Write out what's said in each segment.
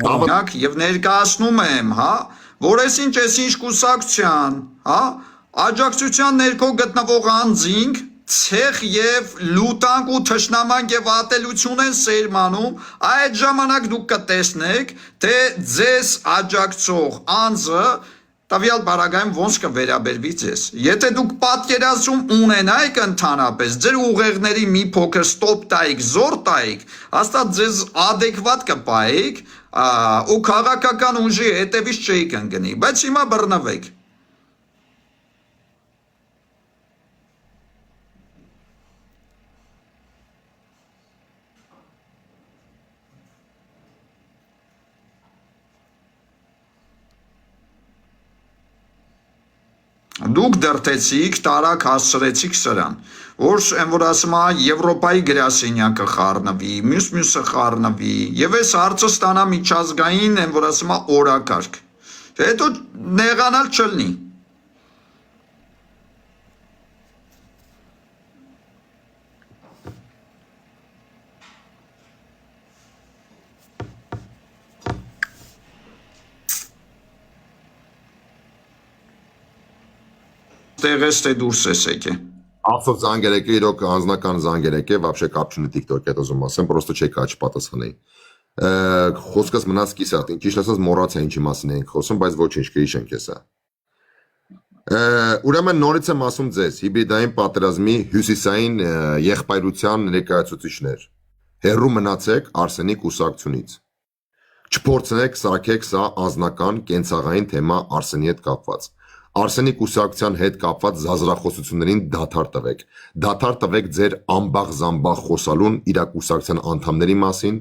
Օրինակ եւ ներկայացնում եմ, հա, որ այսինչ կուսակցության, հա, աջակցության ներքո գտնվող անձինք ցեխ եւ լուտանք ու թշնամանք եւ ատելություն են սերմանում, այդ ժամանակ դուք կտեսնեք, թե ձեզ աջակցող անձը տվյալ բարագայում ոնց կվերաբերվի ձեզ։ Եթե դուք պատկերացում ունենայիք ընդհանրապես, ձեր ուղեղների մի փոքր ստոպ տայիք, զոր տայիք, հաստատ ձեզ adekvat կպայիք ու քաղաքական ուժի հետևից չէիք ընկնի, բայց հիմա բռնվեք։ Դուք դրտեցիք, տարակ հասցրեցիք սրան, որ ասում է Եվրոպայի գրասենյակը խառնվի, մյուսը խառնվի, եւ այս հարցը ստանա միջազգային, որ ասում է օրակարգ։ Հետո նեղանալ չլինի։ Տեղես թե դուրս ես եկե։ Ախսով զանգերեք է, իրոք անձնական զանգերեք է, вообще կապ չունի TikTok-ի հետ ուզում ասեմ, պրոստը չեք աչ պատասխանի։ Խոսքս մնաց կիսատ, ճիշտ ասած մոռացա ինչի մասին էինք խոսում, բայց ոչինչ կհիշենք հեսա։ Ուրեմն նորից եմ ասում ձեզ, հիբրիդային պատերազմի հյուսիսային եղբայրության ներկայացուցիչներ, հեռու մնացեք Արսենի կուսակցությունից։ Չփորձեք սարքեք սա անձնական կենցաղային թեմա Արսենի հետ կապված։ Արսենի կուսակցության հետ կապված զազրախոսություններին դադար տվեք։ Դադար տվեք ձեր ամբաղ-զամբաղ խոսալուն իր կուսակցության անդամների մասին,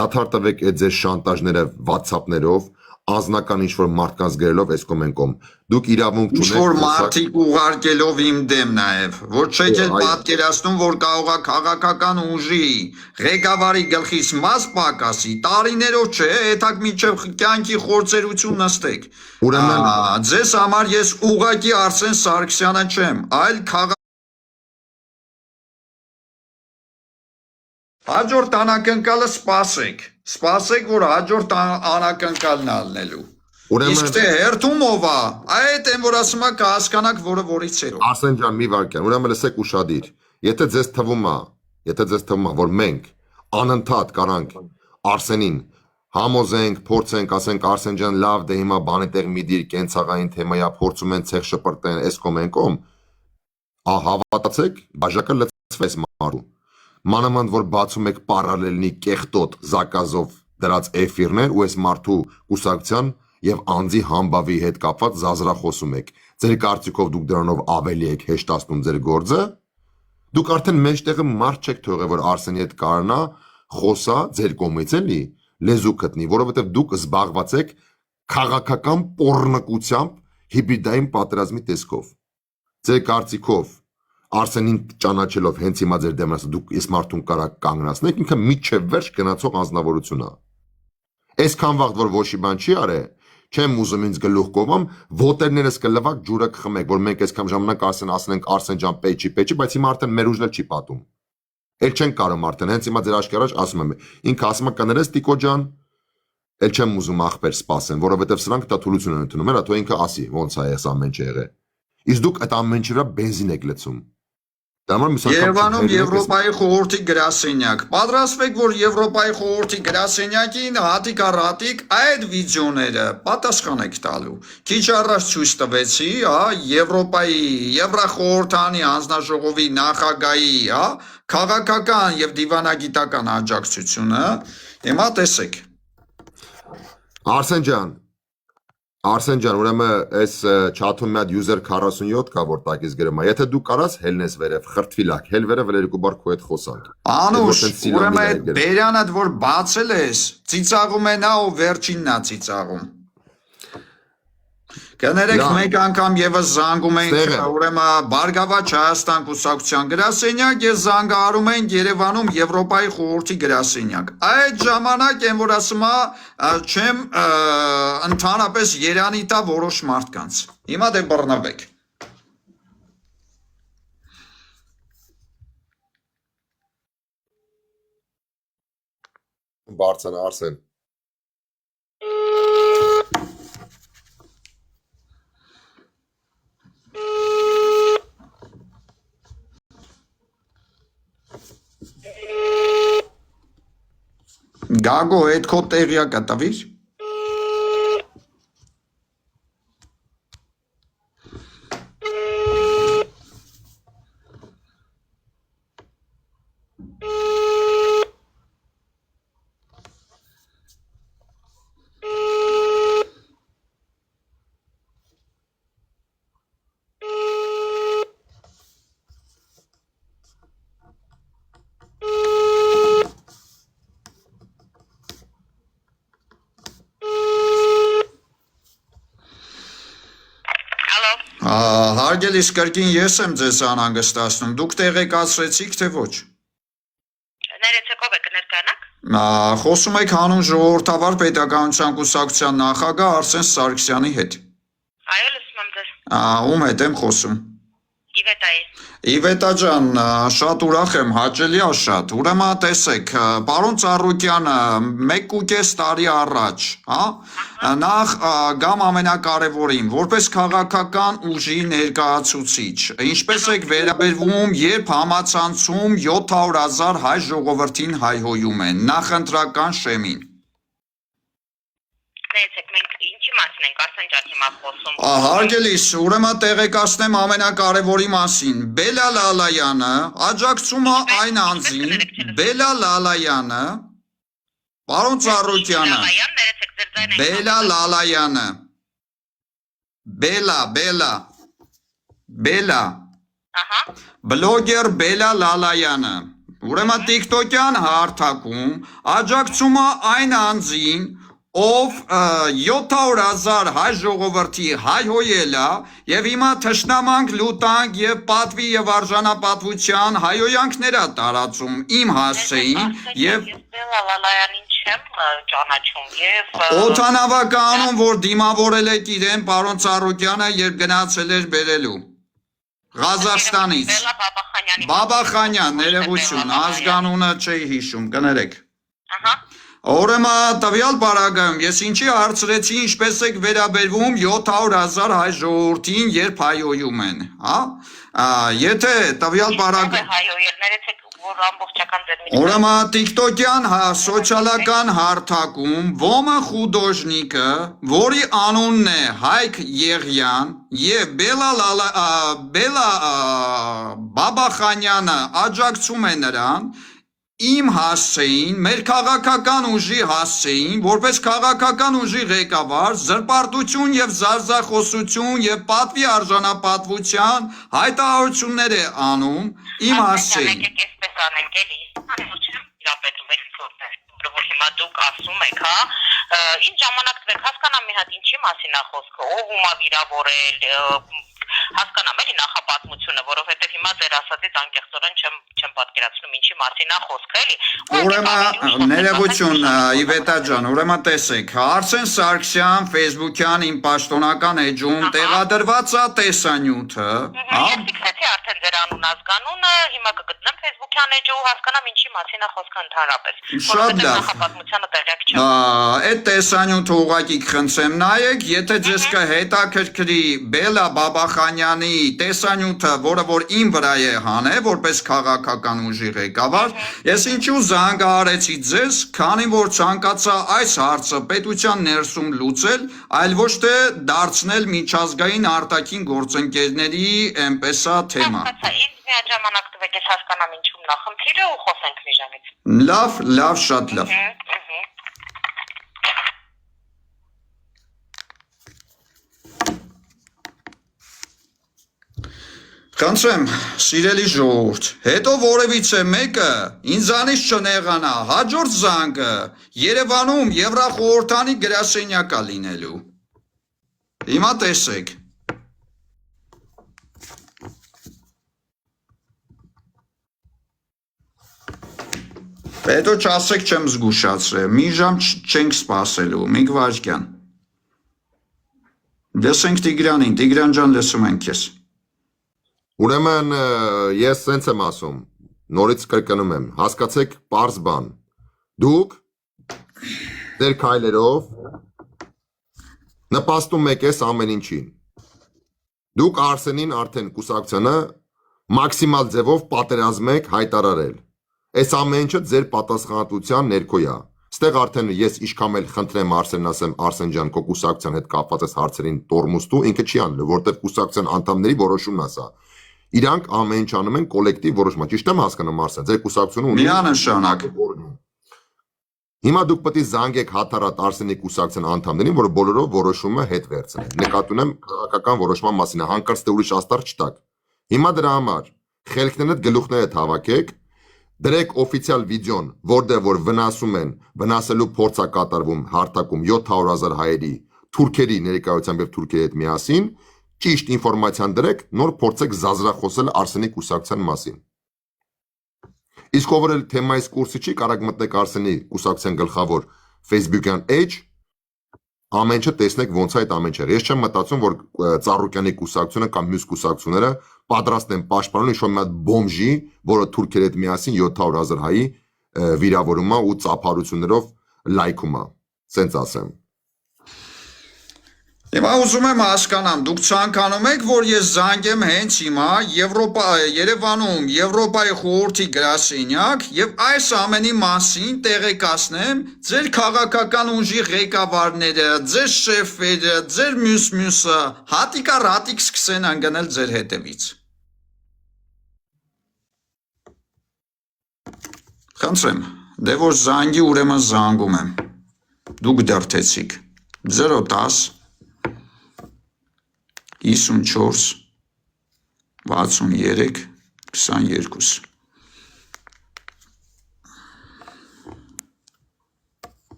դադար տվեք այդ ձեր շանտաժները WhatsApp-ներով, անձնական ինչ-որ մարդկանց գրելով այս կոմենկոմ։ Դուք իրավունք չունեք ինչ-որ մարդիկ ուղարկելով իմ դեմ նաև, որ չեք էլ պատկերացնում, որ կարող է քաղաքական ուժի ղեկավարի գլխից մաս պակասի, տարիներով չէ, հետակ միջև կյանքի խորցերություն նստեք։ Ձեզ համար ես ուղղակի Արսեն Սարգսյանը չեմ, այլ հաջորդ անակնկալը սպասեք, որ հաջորդ անակնկալն ալնելու։ Իսկ թե հերթում ով է, այդ են որ ասում է կհասկանաք որը որից էր։ Արսեն ջան, մի վարքյան, ուրեմն լսեք ուշադիր։ Եթե ձեզ թվում է, որ մենք անընդհատ կարանք Արսենին համոզենք, փորձենք, ասենք Արսեն ջան, լավ, դե հիմա բանի տեղ մի դիր կենցաղային թեմայա, փորձում են ցեղ շպրտեն, այս կոմենկոմ, հավատացեք, բաժակը լցվեց մարդու։ Մանավանդ որ բացում եք պարալելնի կեղտոտ զակազով դրած էֆիրներ ու այս մարդու կուսակցության եւ անձի համբավի հետ կապված զազրախոսում եք։ Ձեր կարծիքով դուք դրանով ավելի եք հեշտացնում ձեր գործը։ Դուք արդեն մեջտեղը մարդ չեք թողել, որ Արսենի հետ կարողանա խոսա ձեր կողմից էլի լեզու գտնի, որովհետեւ դուք զբաղված եք քաղաքական պոռնկությամբ հիբրիդային պատերազմի տեսքով։ Ձեր կարծիքով Արսենին ճանաչելով հենց հիմա ձեր դեմն ասա դուք այս մարդուն կարա կանգնացնեք, ինքը միջև վերջ գնացող անձնավորություն է։ Այսքան վաղ որ ոչի բան չի արել, չեմ ուզում ինձ գլուխ կողամ, ոտերներս կլվակ ջուրը կխմեք, որ մենք այսքան ժամանակ ասենք Արսեն ջան պեչի, բայց հիմա արդեն մեր ուժն էլ չի պատում։ Էլ չեն կարող արդեն, հենց հիմա ձեր աչքի առաջ ասում եմ, ինքը ասում է կներես Տիկո ջան, էլ չեմ ուզում ախպեր սպասեն, որովհետև սրանք դա թուլություն են ընդունում, հա, թող ինքը ասի, ոնց է այս ամեն ինչ եղել։ Իսկ դուք այդ ամեն ինչի վրա բենզին եք լցում։ Երևանում Եվրոպայի խորհրդի գրասենյակ։ Պատրաստվեք, որ Եվրոպայի խորհրդի գրասենյակին հատիկ առ հատիկ այդ վիդեոները պատասխան եք տալու։ Քիչ առաջ ցույց տվեցի, հա, Եվրոպայի Եվրախորհրդանի հանձնաժողովի նախագահի, հա, քաղաքական եւ դիվանագիտական աջակցությունը։ Հիմա տեսեք։ Արսեն ջան, ուրեմն այս չաթում մի հատ user 47 կա, որ տակից գրում է։ Եթե դու կարաս հելնես վերև, խրթվի լակ, հել վերև երկու բար քո հետ խոսանք։ Անուշ, ուրեմն այդ բերանդ որ բացել ես, ծիծաղում է նա ու վերջինն է ծիծաղում։ Կներեք մեկ անգամ եւս զանգում ենք, ուրեմն Բարգավաճ Հայաստան կուսակցության գրասենյակ, ես զանգահարում ենք Երևանում Եվրոպայի խորհրդի գրասենյակ։ Այդ ժամանակ են որ ասում է, չեմ ընդհանրապես Երանի տա որոշ մարդկանց։ Հիմա դե բռնվեք։ Բարձր Արսեն Գագո, այդ քո տեղյակը տվիր։ Հարգելիս կրկին ես եմ ձեզ անհանգստացնում, դուք տեղեկացրեցիք, թե ոչ։ Ներեցեք, ով եք ներկայանաք։ Խոսում եք հանուն ժողովրդավար պետականության կուսակցության նախագահ Արսեն Սարգսյանի հետ։ Այո, լսում եմ ձեզ։ Ում հետ եմ խոսում։ Իվետայի։ Իվետա ջան, շատ ուրախ եմ, հաճելի է շատ։ Ուրեմն տեսեք, պարոն Ծառուկյանը 1.5 տարի առաջ, նախ գամ ամենակարևորին, որպես քաղաքական ուժի ներկայացուցիչ, ինչպես եք վերաբերվում, երբ համացանցում 700,000 հայ ժողովրդին հայհոյում են, նախընտրական շեմին։ Ներեցեք, մենք ինչի մասին ենք Արսեն ջան հիմա խոսում։ Հարգելիս, ուրեմն տեղեկացնեմ ամենակարևորի մասին։ Բելա Լալայանը աջակցում է այն անձին, Բելա Լալայանը, պարոն Ծառուկյանը, Ներեցեք, ձեր ձայնը։ Բելա Լալայանը, Բելա, Ահա։ բլոգեր Բելա Լալայանը, ուրեմն TikTok-յան հարթակում աջակցում է այն անձին, ով 700,000 հայ ժողովրդի հայհոյել է եւ հիմա թշնամանք, լուտանք եւ պատվի եւ արժանապատվության հայհոյանքներ է տարածում իմ հասցեին եւ Լալայանին չեմ ճանաչում եւ օթանավականում, որ դիմավորել եք իրեն պարոն Ծառուկյանը, երբ գնացել էր բերելու Ղազախստանից։ Բաբախանյան, ներողություն, ազգանունը չի հիշում, կներեք։ Ահա։ Ուրեմն տվյալ պարագայում ես ինչի հարցրեցի, ինչպես եք վերաբերվում 700,000 հայ ժողովրդին, երբ հայհոյում են, եթե տվյալ պարագայում հայհոյել, ներեցեք, որ ամբողջական ձեր Ուրեմն TikTok-յան սոցիալական հարթակում Ոմը խուդոժնիկը, որի անունն է Հայկ Եղյան եւ Բելա Բաբախանյանը աջակցում է նրան իմ հասցեին, մեր քաղաքական ուժի հասցեին, որպես քաղաքական ուժի ղեկավար, զրպարտություն եւ զարզախոսություն եւ պատվի արժանապատվության հայտարարություններ է անում իմ հասցեին։ Եկեք այսպես անենք էլի, իրապետում եք որ հիմա դուք ասում եք, ինչ ժամանակ տվեք, հասկանամ մի հատ ինչի մասին է խոսքը, ով ում է վիրավորել, հասկանամ էլի նախապատմությունը, որովհետև հիմա ձեր ասածից անկեղծորեն չեմ պատկերացնում ինչի մասին է խոսքը, էլի։ Ուրեմն ներողություն Իվետա ջան, ուրեմն տեսեք, Արսեն Սարգսյան Facebook-յան իմ պաշտոնական էջում տեղադրված է տեսանյութը, Ես ֆիքսեցի արդեն ձեր անուն ազգանունը, հիմա կգտնեմ Facebook-յան էջը ու հասկանամ ինչի մասին է խոսքը ընդհանրապես։ Շատ լավ։ Նախապատմությանը տեղյակ չեմ։ Այդ տեսանյութը ուղղակի կխնդրեմ նայեք, եթե ձեզ կհետաքրքրի Բելա Բաբախանյանի տեսանյութը, որը որ իմ վրա է հանել, որպես քաղաքական ուժի ղեկավար, ես ինչու զանգահարեցի ձեզ, քանի որ ցանկացա այս հարցը պետության ներսում լուծել, այլ ոչ թե դարձնել միջազգային արտաքին գործընկերների այնպեսա թեմա։ Ինձ միաժամանակ տվեք, ես հասկանամ ինչում նախնդիրը ու խոսենք մի ժամից։ Լավ, շատ լավ։ Խնդրեմ, սիրելի ժողովուրդ, հետո որևիցե մեկը ինձանից չնեղանա, հաջորդ զանգը Երևանում Եվրախորհրդանի գրասենյակա լինելու։ Հիմա տեսեք։ Հետո չասեք չեմ զգուշացրել, մի ժամ չենք սպասելու, մի վայրկյան։ Լսենք Տիգրանին, Տիգրան ջան, լսում ենք քեզ։ Ուրեմն ես սենց եմ ասում, նորից կրկնում եմ, հասկացեք պարզ բան, դուք ձեր քայլերով նպաստում եք ես ամեն ինչին, դուք Արսենին արդեն կուսակցությանը մաքսիմալ ձևով պատերազմ եք հայտարարել, այս ամեն ինչը ձեր պատասխանատվության ներքո է, Ստեղ արդեն ես իշքամ էլ խնդրեմ Արսենին ասեմ, Արսեն ջան, քո կուսակցության հետ կապված այս հարցերին տորմուստու, ինքը չի անելու, որտեղ կուսակցության անդամների որոշումն է սա։ Իրանք ամեն ինչ անում են կոլեկտիվ որոշում։ Ճիշտ եմ հասկանում Արսեն, ձեր կուսակցությունը ունի Միանշանակ։ Հիմա դուք պետք է զանգեք հաթարատ Արսենի կուսակցության անդամներին, որ բոլորով որոշումը հետ վերցնեն։ Նկատի ունեմ քաղաքական որոշման մասին, հանկարծ դե ուրիշ աստար չտակ։ Հիմա դրա համար խելքներդ գլուխներդ հավաքեք, դրեք օֆիցիալ վիդեոն, որտեղ որ վնասում են, վնասելու փորձ է կատարվում հարթակում 700,000 հայերի, թուրքերի ներկայությամբ եւ թուրքերի հետ միասին, ճիշտ ինֆորմացիան դրեք, նոր փորձեք զազրախոսել Արսենի կուսակցության մասին։ Իսկ ով էլ թեմայից կուրսի չի, կարող մտնեք Արսենի կուսակցության գլխավոր Facebook-յան page, ամեն ինչը տեսնեք ոնց է այդ ամեն ինչը։ Ես չեմ մտածում, որ Ծառուկյանի կուսակցությունը կամ մյուս կուսակցությունները պատրաստ են պաշտպանել ինչ-որ մի հատ բոմժի, որը թուրքերի հետ միասին 700,000 հայի վիրավորում է ու ծափարություններով լայքում է, սենց ասեմ։ Հիմա ուզում եմ հասկանամ, դուք ցանկանում եք, որ ես զանգեմ հենց հիմա Երևանում Եվրոպայի խորհրդի գրասենյակ եւ այս ամենի մասին տեղեկացնեմ ձեր քաղաքական ուժի ղեկավարները, ձեր շեֆերը, ձեր մյուսը, հատիկա ռատիկ սկսեն անգնել ձեր հետևից։ Խնդրեմ, դե որ զանգի ուրեմն զանգում եմ։ Դուք դրթեցիք 010 54 63 22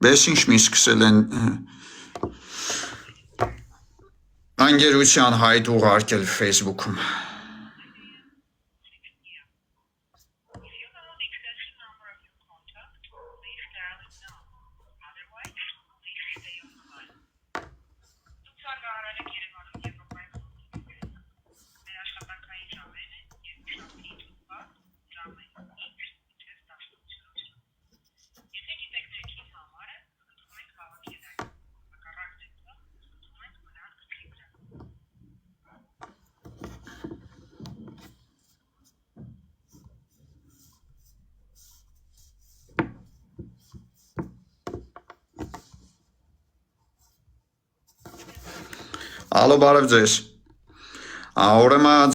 Բես ինչ մի սկսել են անգերության հայտ ուղարկել Facebook-ում Ալո, բարև ձեզ։ Ուրեմն